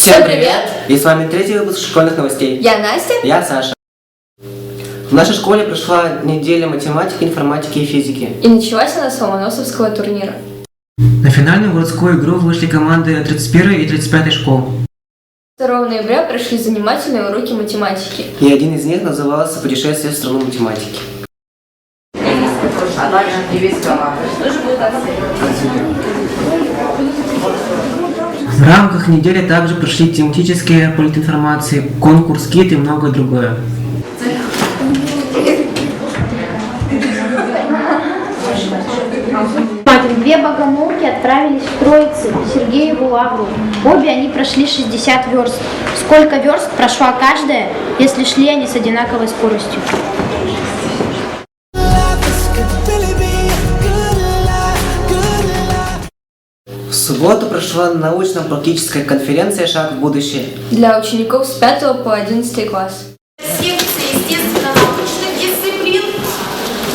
Всем привет! И с вами третий выпуск школьных новостей. Я Настя. Я Саша. В нашей школе прошла неделя математики, информатики и физики. И началась она с Ломоносовского турнира. На финальную городскую игру вышли команды 31 и 35 школ. 2 ноября прошли занимательные уроки математики. И один из них назывался «Путешествие в страну математики». В рамках недели также прошли тематические политинформации, конкурс КИТ и многое другое. Две богомолки отправились в Троицы, в Сергееву Лавру. Обе они прошли 60 верст. Сколько верст прошла каждая, если шли они с одинаковой скоростью? В субботу прошла научно-практическая конференция «Шаг в будущее». Для учеников с 5 по 11 класс. Секции естественно-научных дисциплин.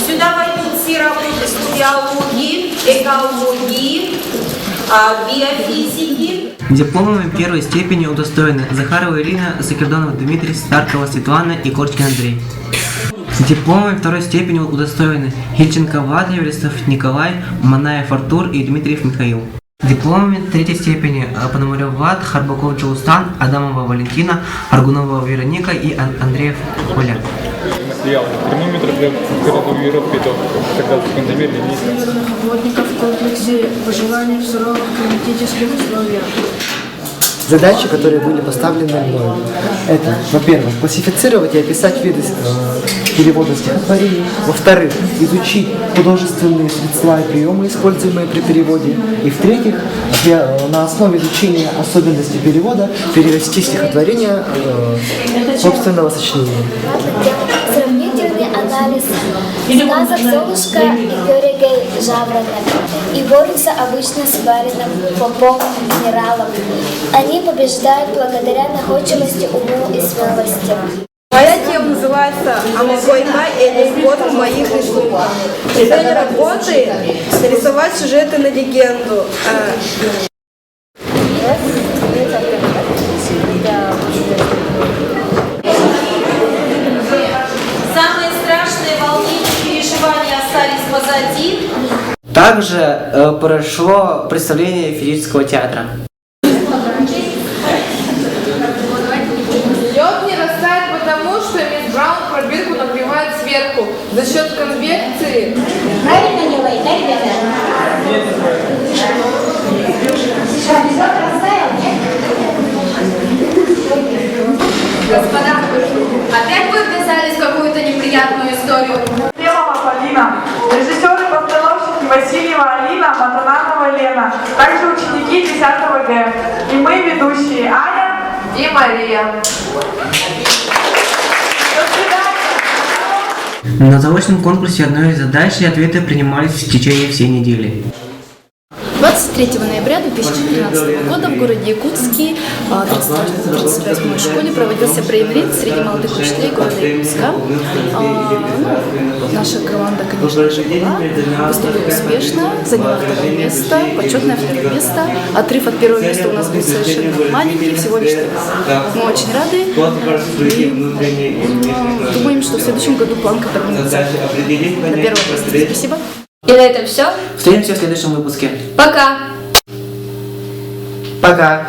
Сюда войдут все работы с биологии, экологии, биофизики. Дипломами первой степени удостоены Захарова Ирина, Закирдонов Дмитрий, Старкова Светлана и Корчкин Андрей. Дипломами второй степени удостоены Хильченко Влад, Верестов Николай, Манаев Артур и Дмитриев Михаил. Дипломами третьей степени Пономарев Влад, Харбаков Джоустан, Адамова Валентина, Аргунова Вероника и Андреев Оля. Материал. Термометр для температуры питов. Тогда в секундомере месяц. Работников в комплексе выживания в суровых климатических условиях. Задачи, которые были поставлены мной, это, во-первых, классифицировать и описать виды перевода стихотворений, во-вторых, изучить художественные средства и приемы, используемые при переводе, и в-третьих, на основе изучения особенностей перевода перевести стихотворение собственного сочинения. Сравнительный анализ сказок «Золушка» и «Берегей жаворонок» и борются обычно с барином, попом, генералом. Они побеждают благодаря находчивости, уму и смелости. Моя тема называется «Амагойка или год в моих рисунках». Цель работы – нарисовать сюжеты на легенду. Самые страшные волнения и переживания остались позади. Также прошло представление физического театра. Лед не растает потому, что мисс Браун пробирку нагревает сверху за счет конвекции. Правильно, Нилай, да, ребята? Господа, опять вы ввязались в какую-то неприятную историю. Белова Полина, режиссеры и постановщики Васильева Алина, Матананова Лена, также ученики 10 Г. И мы, ведущие Аня и Мария. На заочном конкурсе одной из задач и ответы принимались в течение всей недели. 23 ноября 2013 года в городе Якутске, 38-й школе, проводился преймерит среди молодых учителей города Якутска. Наша команда, конечно же, была, выступила успешно, заняла 2 место, почетное 2 место. Отрыв от 1-го места у нас был совершенно маленький, всего лишь 3 балла. Мы очень рады и думаем, что в следующем году планка поднимется на 1-го место. Спасибо. И на этом все. Встретимся в следующем выпуске. Пока! Пока!